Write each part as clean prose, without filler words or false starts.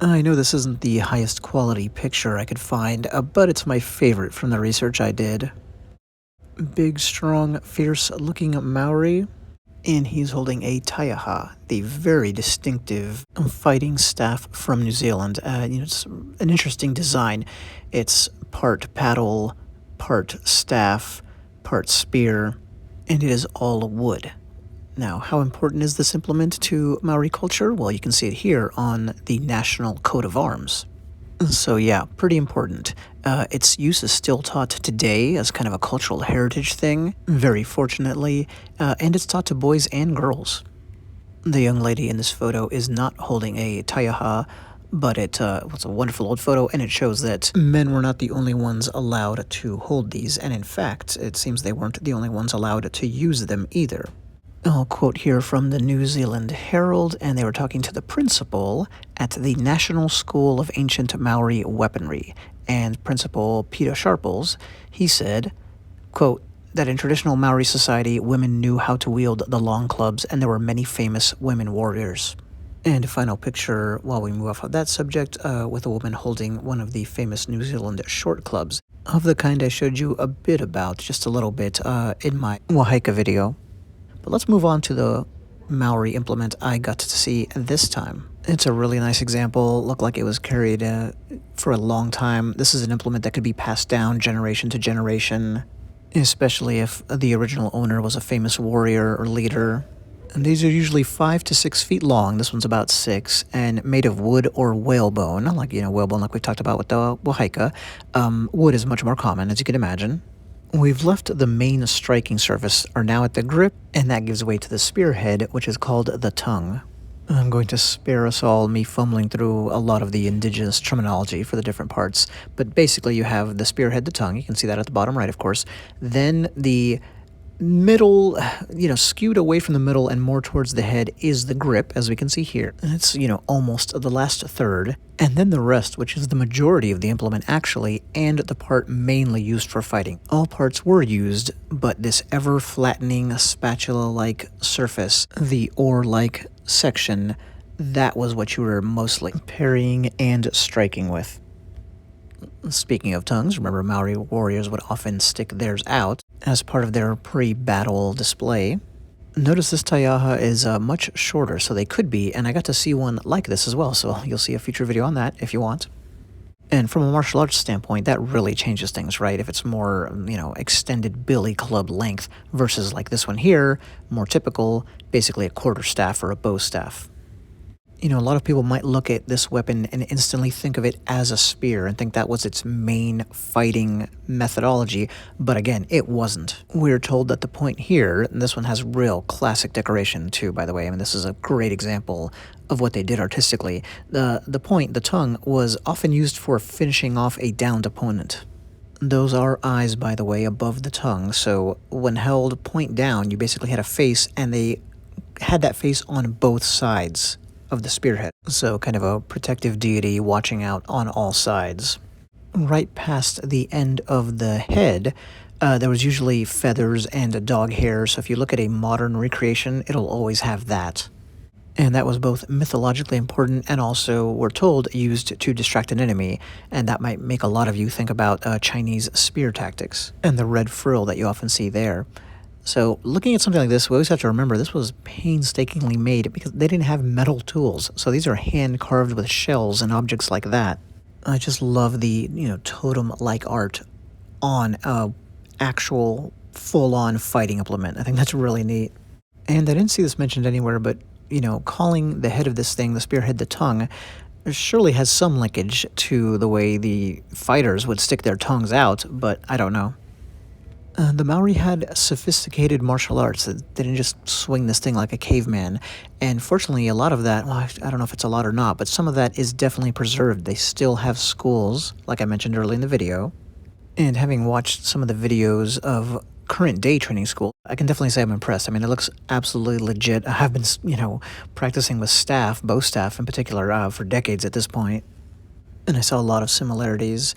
I know this isn't the highest quality picture I could find, but it's my favorite from the research I did. Big, strong, fierce-looking Maori, and he's holding a Taiaha, the very distinctive fighting staff from New Zealand. It's an interesting design. It's part paddle, part staff, part spear, and it is all wood. Now, how important is this implement to Maori culture? Well, you can see it here on the National Coat of Arms. So yeah, pretty important. Its use is still taught today as kind of a cultural heritage thing, very fortunately, and it's taught to boys and girls. The young lady in this photo is not holding a taiaha, but it's a wonderful old photo, and it shows that men were not the only ones allowed to hold these, and in fact, it seems they weren't the only ones allowed to use them either. I'll quote here from the New Zealand Herald, and they were talking to the principal at the National School of Ancient Maori Weaponry, and Principal Peter Sharples, he said, quote, that in traditional Maori society, women knew how to wield the long clubs, and there were many famous women warriors. And a final picture, while we move off of that subject, with a woman holding one of the famous New Zealand short clubs, of the kind I showed you a bit about, just a little bit, in my Wahaika video. But let's move on to the Maori implement I got to see this time. It's a really nice example. Looked like it was carried for a long time. This is an implement that could be passed down generation to generation, especially if the original owner was a famous warrior or leader. And these are usually 5 to 6 feet long. This one's about 6, and made of wood or whalebone, whalebone like we talked about with the Wahaika. Wood is much more common, as you can imagine. We've left the main striking surface, are now at the grip, and that gives way to the spearhead, which is called the tongue. I'm going to spare us all me fumbling through a lot of the indigenous terminology for the different parts, but basically you have the spearhead, the tongue, you can see that at the bottom right, of course, then the middle, skewed away from the middle and more towards the head is the grip, as we can see here. It's, almost the last third, and then the rest, which is the majority of the implement actually, and the part mainly used for fighting. All parts were used, but this ever-flattening spatula-like surface, the oar-like section, that was what you were mostly parrying and striking with. Speaking of tongues, remember Maori warriors would often stick theirs out as part of their pre-battle display. Notice this taiaha is much shorter, so they could be, and I got to see one like this as well, so you'll see a future video on that if you want. And from a martial arts standpoint, that really changes things, right? If it's more, extended billy club length versus like this one here, more typical, basically a quarterstaff or a bow staff. A lot of people might look at this weapon and instantly think of it as a spear and think that was its main fighting methodology, but again, it wasn't. We're told that the point here, and this one has real classic decoration too, by the way, this is a great example of what they did artistically. The point, the tongue, was often used for finishing off a downed opponent. Those are eyes, by the way, above the tongue, so when held point down, you basically had a face, and they had that face on both sides of the spearhead, so kind of a protective deity watching out on all sides. Right past the end of the head, there was usually feathers and dog hair, so if you look at a modern recreation, it'll always have that. And that was both mythologically important and also, we're told, used to distract an enemy, and that might make a lot of you think about Chinese spear tactics and the red frill that you often see there. So looking at something like this, we always have to remember this was painstakingly made because they didn't have metal tools. So these are hand carved with shells and objects like that. I just love the, totem-like art on a actual full-on fighting implement. I think that's really neat. And I didn't see this mentioned anywhere, but, calling the head of this thing, the spearhead, the tongue, surely has some linkage to the way the fighters would stick their tongues out, but I don't know. The Maori had sophisticated martial arts. They didn't just swing this thing like a caveman. And fortunately, a lot of that, well, I don't know if it's a lot or not, but some of that is definitely preserved. They still have schools, like I mentioned earlier in the video. And having watched some of the videos of current day training school, I can definitely say I'm impressed. It looks absolutely legit. I have been, practicing with staff, bow staff in particular, for decades at this point. And I saw a lot of similarities.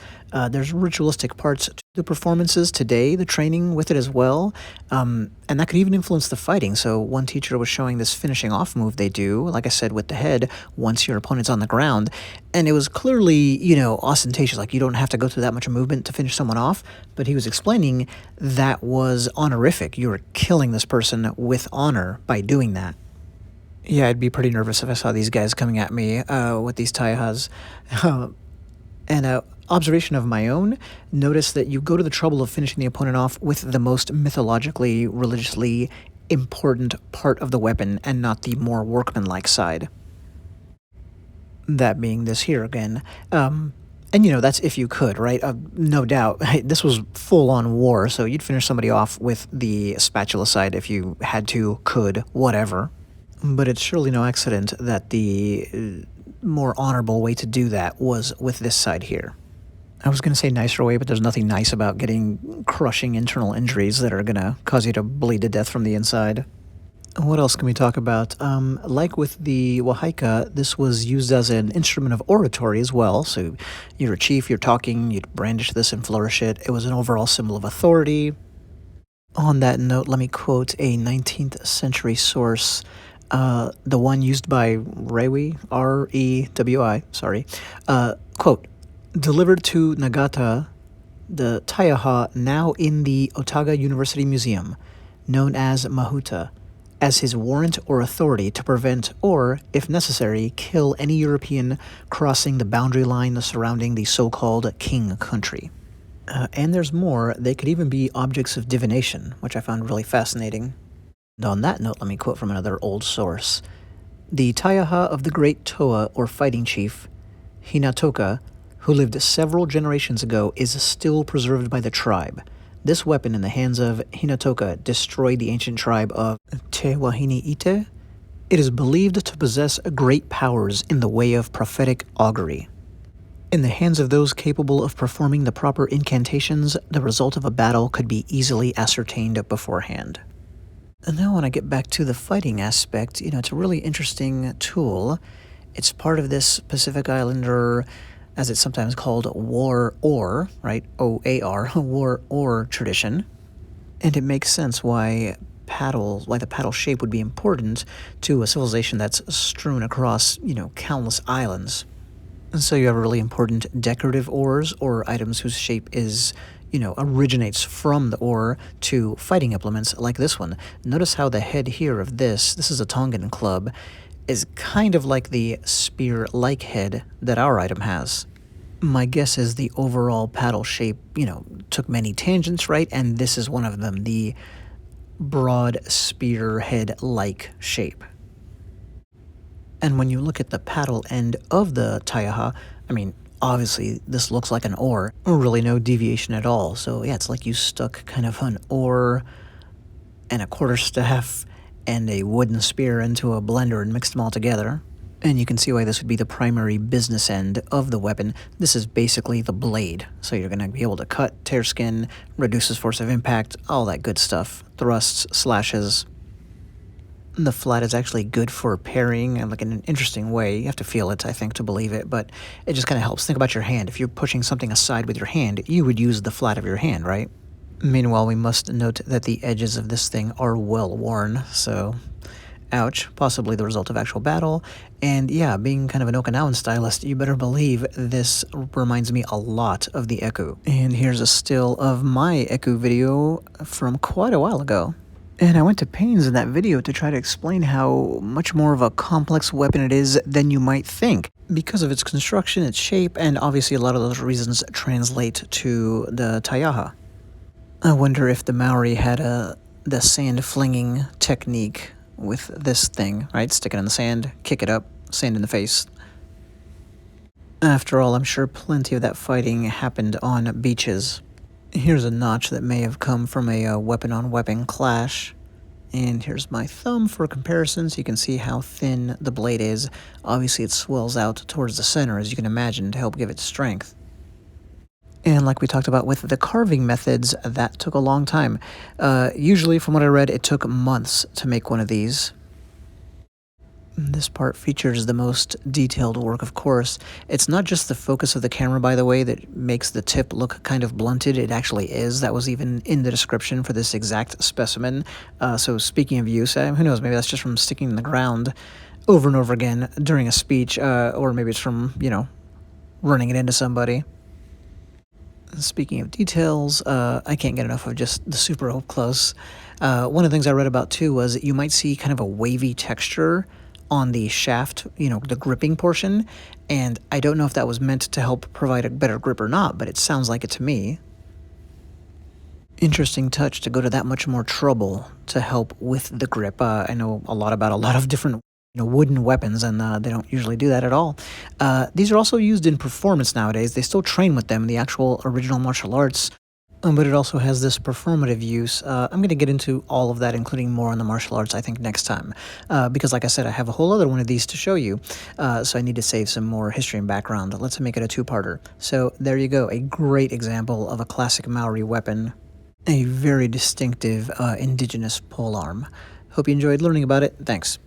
There's ritualistic parts to the performances today, the training with it as well, and that could even influence the fighting. So one teacher was showing this finishing off move they do, like I said, with the head, once your opponent's on the ground, and it was clearly, ostentatious, like you don't have to go through that much movement to finish someone off, but he was explaining that was honorific. You were killing this person with honor by doing that. Yeah, I'd be pretty nervous if I saw these guys coming at me with these Taihas. And observation of my own, notice that you go to the trouble of finishing the opponent off with the most mythologically, religiously important part of the weapon and not the more workmanlike side. That being this here again. And that's if you could, right? No doubt. This was full-on war, so you'd finish somebody off with the spatula side if you had to, could, whatever. But it's surely no accident that the more honorable way to do that was with this side here. I was going to say nicer way, but there's nothing nice about getting crushing internal injuries that are going to cause you to bleed to death from the inside. What else can we talk about? Like with the Wahaika, this was used as an instrument of oratory as well. So you're a chief, you're talking, you'd brandish this and flourish it. It was an overall symbol of authority. On that note, let me quote a 19th century source. The one used by Rewi, R-E-W-I, sorry, quote, delivered to Nagata, the Taiaha, now in the Otaga University Museum, known as Mahuta, as his warrant or authority to prevent or, if necessary, kill any European crossing the boundary line surrounding the so-called King Country. And there's more, they could even be objects of divination, which I found really fascinating. And on that note, let me quote from another old source. The Taiaha of the Great Toa, or fighting chief, Hinatoka, who lived several generations ago, is still preserved by the tribe. This weapon in the hands of Hinatoka destroyed the ancient tribe of Te Wahine Ite. It is believed to possess great powers in the way of prophetic augury. In the hands of those capable of performing the proper incantations, the result of a battle could be easily ascertained beforehand. And now when I get back to the fighting aspect, it's a really interesting tool. It's part of this Pacific Islander, as it's sometimes called, war oar, right? O-A-R, war oar tradition. And it makes sense why the paddle shape would be important to a civilization that's strewn across, countless islands. And so you have really important decorative oars, or items whose shape is originates from the oar, to fighting implements like this one. Notice how the head here of this is a Tongan club, is kind of like the spear-like head that our item has. My guess is the overall paddle shape, took many tangents, right? And this is one of them, the broad spearhead-like shape. And when you look at the paddle end of the Taiaha, obviously this looks like an oar, really no deviation at all. So yeah, it's like you stuck kind of an oar and a quarterstaff and a wooden spear into a blender and mixed them all together. And you can see why this would be the primary business end of the weapon. This is basically the blade. So you're going to be able to cut, tear skin, reduces force of impact, all that good stuff. Thrusts, slashes. The flat is actually good for parrying in an interesting way. You have to feel it, I think, to believe it, but it just kind of helps. Think about your hand. If you're pushing something aside with your hand, you would use the flat of your hand, right? Meanwhile, we must note that the edges of this thing are well worn, so ouch, possibly the result of actual battle. And yeah, being kind of an Okinawan stylist, you better believe this reminds me a lot of the Eku. And here's a still of my Eku video from quite a while ago. And I went to pains in that video to try to explain how much more of a complex weapon it is than you might think, because of its construction, its shape, and obviously a lot of those reasons translate to the Taiaha. I wonder if the Maori had the sand flinging technique with this thing, right? Stick it in the sand, kick it up, sand in the face. After all, I'm sure plenty of that fighting happened on beaches. Here's a notch that may have come from a weapon-on-weapon clash. And here's my thumb for comparison, so you can see how thin the blade is. Obviously, it swells out towards the center, as you can imagine, to help give it strength. And like we talked about with the carving methods, that took a long time. Usually, from what I read, it took months to make one of these. This part features the most detailed work, of course. It's not just the focus of the camera, by the way, that makes the tip look kind of blunted. It actually is. That was even in the description for this exact specimen. So speaking of use, who knows, maybe that's just from sticking in the ground over and over again during a speech, or maybe it's from, running it into somebody. Speaking of details, I can't get enough of just the super up close. One of the things I read about too was that you might see kind of a wavy texture on the shaft, the gripping portion, and I don't know if that was meant to help provide a better grip or not, but it sounds like it to me. Interesting touch to go to that much more trouble to help with the grip. I know a lot about a lot of different wooden weapons, and they don't usually do that at all. These are also used in performance nowadays. They still train with them in the actual original martial arts, but it also has this performative use. I'm going to get into all of that, including more on the martial arts, I think, next time. Because like I said, I have a whole other one of these to show you, so I need to save some more history and background. Let's make it a two-parter. So there you go, a great example of a classic Maori weapon. A very distinctive indigenous polearm. Hope you enjoyed learning about it. Thanks.